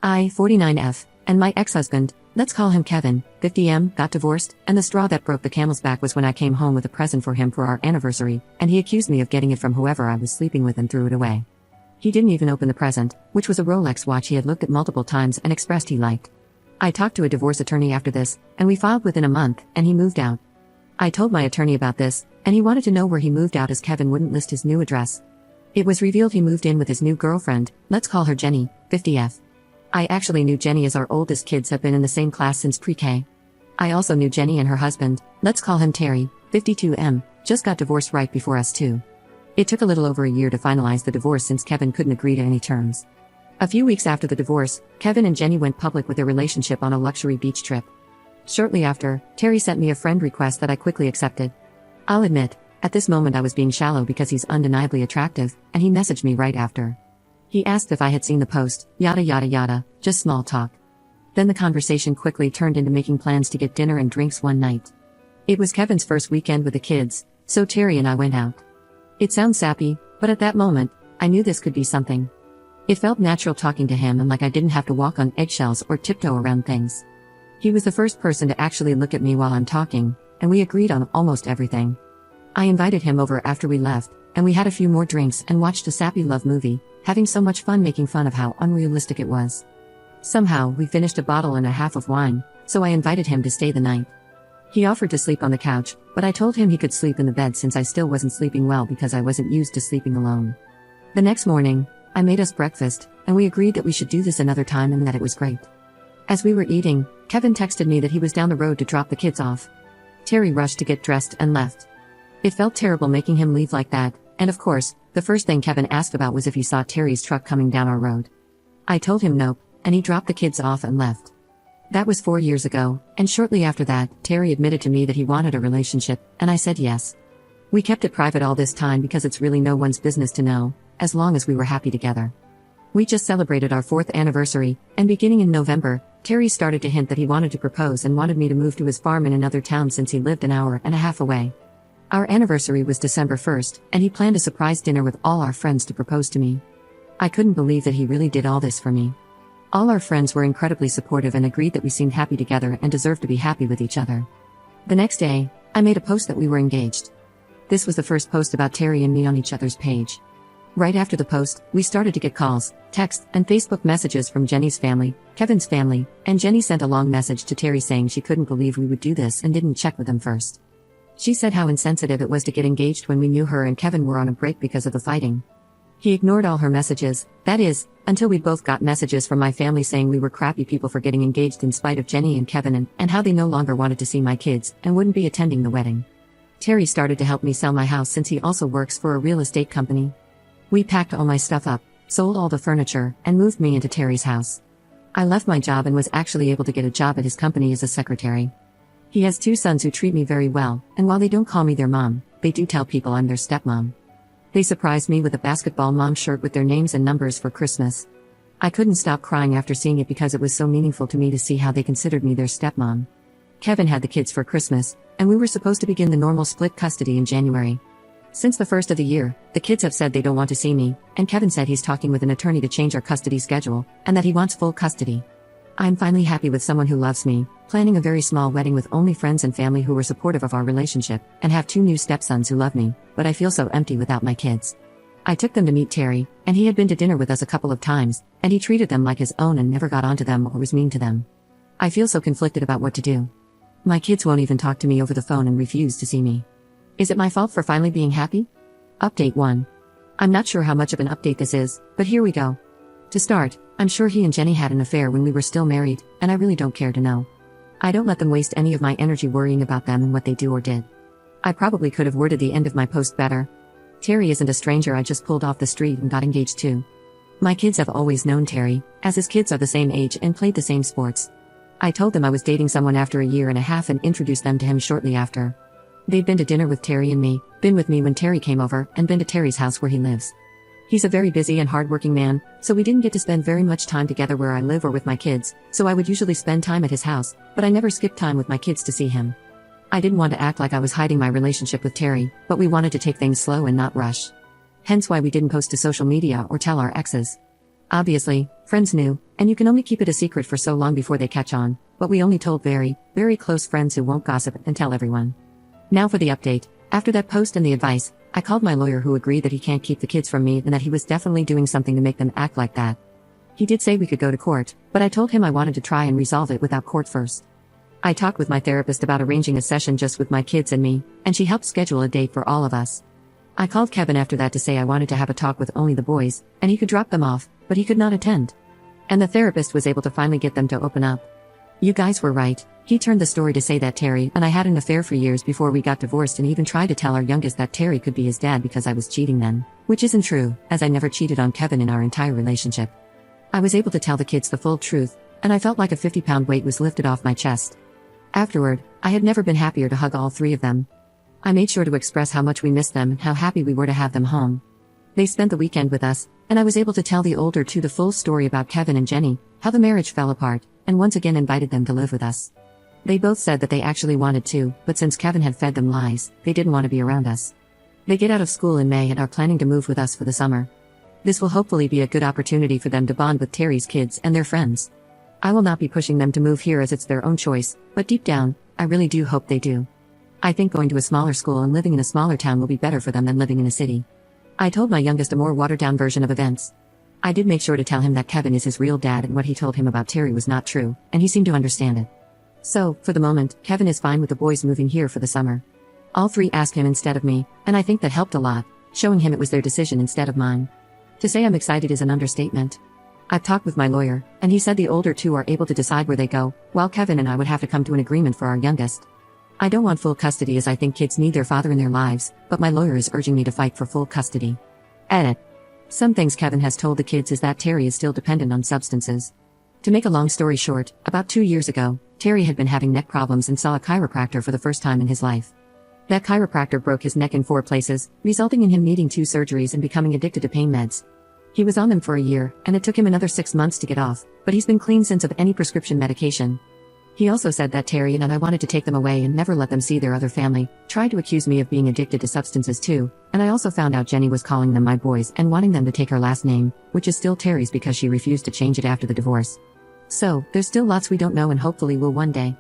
I, 49F, and my ex-husband, let's call him Kevin, 50M, got divorced, and the straw that broke the camel's back was when I came home with a present for him for our anniversary, and he accused me of getting it from whoever I was sleeping with and threw it away. He didn't even open the present, which was a Rolex watch he had looked at multiple times and expressed he liked. I talked to a divorce attorney after this, and we filed within a month, and he moved out. I told my attorney about this, and he wanted to know where he moved out as Kevin wouldn't list his new address. It was revealed he moved in with his new girlfriend, let's call her Jenny, 50F. I actually knew Jenny as our oldest kids have been in the same class since pre-K. I also knew Jenny and her husband, let's call him Terry, 52M, just got divorced right before us too. It took a little over a year to finalize the divorce since Kevin couldn't agree to any terms. A few weeks after the divorce, Kevin and Jenny went public with their relationship on a luxury beach trip. Shortly after, Terry sent me a friend request that I quickly accepted. I'll admit, at this moment I was being shallow because he's undeniably attractive, and he messaged me right after. He asked if I had seen the post, yada yada yada, just small talk. Then the conversation quickly turned into making plans to get dinner and drinks one night. It was Kevin's first weekend with the kids, so Terry and I went out. It sounds sappy, but at that moment, I knew this could be something. It felt natural talking to him and like I didn't have to walk on eggshells or tiptoe around things. He was the first person to actually look at me while I'm talking, and we agreed on almost everything. I invited him over after we left, and we had a few more drinks and watched a sappy love movie, having so much fun making fun of how unrealistic it was. Somehow, we finished a bottle and a half of wine, so I invited him to stay the night. He offered to sleep on the couch, but I told him he could sleep in the bed since I still wasn't sleeping well because I wasn't used to sleeping alone. The next morning, I made us breakfast, and we agreed that we should do this another time and that it was great. As we were eating, Kevin texted me that he was down the road to drop the kids off. Terry rushed to get dressed and left. It felt terrible making him leave like that, and of course, the first thing Kevin asked about was if he saw Terry's truck coming down our road. I told him nope, and he dropped the kids off and left. That was 4 years ago, and shortly after that, Terry admitted to me that he wanted a relationship, and I said yes. We kept it private all this time because it's really no one's business to know, as long as we were happy together. We just celebrated our 4th anniversary, and beginning in November, Terry started to hint that he wanted to propose and wanted me to move to his farm in another town since he lived an hour and a half away. Our anniversary was December 1st, and he planned a surprise dinner with all our friends to propose to me. I couldn't believe that he really did all this for me. All our friends were incredibly supportive and agreed that we seemed happy together and deserved to be happy with each other. The next day, I made a post that we were engaged. This was the first post about Terry and me on each other's page. Right after the post, we started to get calls, texts, and Facebook messages from Jenny's family, Kevin's family, and Jenny sent a long message to Terry saying she couldn't believe we would do this and didn't check with him first. She said how insensitive it was to get engaged when we knew her and Kevin were on a break because of the fighting. He ignored all her messages, that is, until we both got messages from my family saying we were crappy people for getting engaged in spite of Jenny and Kevin and how they no longer wanted to see my kids and wouldn't be attending the wedding. Terry started to help me sell my house since he also works for a real estate company. We packed all my stuff up, sold all the furniture, and moved me into Terry's house. I left my job and was actually able to get a job at his company as a secretary. He has 2 sons who treat me very well, and while they don't call me their mom, they do tell people I'm their stepmom. They surprised me with a basketball mom shirt with their names and numbers for Christmas. I couldn't stop crying after seeing it because it was so meaningful to me to see how they considered me their stepmom. Kevin had the kids for Christmas, and we were supposed to begin the normal split custody in January. Since the first of the year, the kids have said they don't want to see me, and Kevin said he's talking with an attorney to change our custody schedule, and that he wants full custody. I'm finally happy with someone who loves me, planning a very small wedding with only friends and family who were supportive of our relationship, and have 2 new stepsons who love me, but I feel so empty without my kids. I took them to meet Terry, and he had been to dinner with us a couple of times, and he treated them like his own and never got onto them or was mean to them. I feel so conflicted about what to do. My kids won't even talk to me over the phone and refuse to see me. Is it my fault for finally being happy? Update 1. I'm not sure how much of an update this is, but here we go. To start, I'm sure he and Jenny had an affair when we were still married, and I really don't care to know. I don't let them waste any of my energy worrying about them and what they do or did. I probably could have worded the end of my post better. Terry isn't a stranger I just pulled off the street and got engaged to. My kids have always known Terry, as his kids are the same age and played the same sports. I told them I was dating someone after a year and a half and introduced them to him shortly after. They've been to dinner with Terry and me, been with me when Terry came over, and been to Terry's house where he lives. He's a very busy and hardworking man, so we didn't get to spend very much time together where I live or with my kids, so I would usually spend time at his house, but I never skipped time with my kids to see him. I didn't want to act like I was hiding my relationship with Terry, but we wanted to take things slow and not rush. Hence why we didn't post to social media or tell our exes. Obviously, friends knew, and you can only keep it a secret for so long before they catch on, but we only told very, very close friends who won't gossip and tell everyone. Now for the update. After that post and the advice, I called my lawyer who agreed that he can't keep the kids from me and that he was definitely doing something to make them act like that. He did say we could go to court, but I told him I wanted to try and resolve it without court first. I talked with my therapist about arranging a session just with my kids and me, and she helped schedule a date for all of us. I called Kevin after that to say I wanted to have a talk with only the boys, and he could drop them off, but he could not attend. And the therapist was able to finally get them to open up. You guys were right. He turned the story to say that Terry and I had an affair for years before we got divorced and even tried to tell our youngest that Terry could be his dad because I was cheating then, which isn't true, as I never cheated on Kevin in our entire relationship. I was able to tell the kids the full truth, and I felt like a 50-pound weight was lifted off my chest. Afterward, I had never been happier to hug all three of them. I made sure to express how much we missed them and how happy we were to have them home. They spent the weekend with us, and I was able to tell the older two the full story about Kevin and Jenny, how the marriage fell apart, and once again invited them to live with us. They both said that they actually wanted to, but since Kevin had fed them lies, they didn't want to be around us. They get out of school in May and are planning to move with us for the summer. This will hopefully be a good opportunity for them to bond with Terry's kids and their friends. I will not be pushing them to move here as it's their own choice, but deep down, I really do hope they do. I think going to a smaller school and living in a smaller town will be better for them than living in a city. I told my youngest a more watered-down version of events. I did make sure to tell him that Kevin is his real dad and what he told him about Terry was not true, and he seemed to understand it. So, for the moment, Kevin is fine with the boys moving here for the summer. All three asked him instead of me, and I think that helped a lot, showing him it was their decision instead of mine. To say I'm excited is an understatement. I've talked with my lawyer, and he said the older two are able to decide where they go, while Kevin and I would have to come to an agreement for our youngest. I don't want full custody as I think kids need their father in their lives, but my lawyer is urging me to fight for full custody. Edit. Some things Kevin has told the kids is that Terry is still dependent on substances. To make a long story short, about 2 years ago, Terry had been having neck problems and saw a chiropractor for the first time in his life. That chiropractor broke his neck in 4 places, resulting in him needing 2 surgeries and becoming addicted to pain meds. He was on them for a year, and it took him another 6 months to get off, but he's been clean since of any prescription medication. He also said that Terry and I wanted to take them away and never let them see their other family, tried to accuse me of being addicted to substances too, and I also found out Jenny was calling them my boys and wanting them to take her last name, which is still Terry's because she refused to change it after the divorce. So, there's still lots we don't know and hopefully will one day.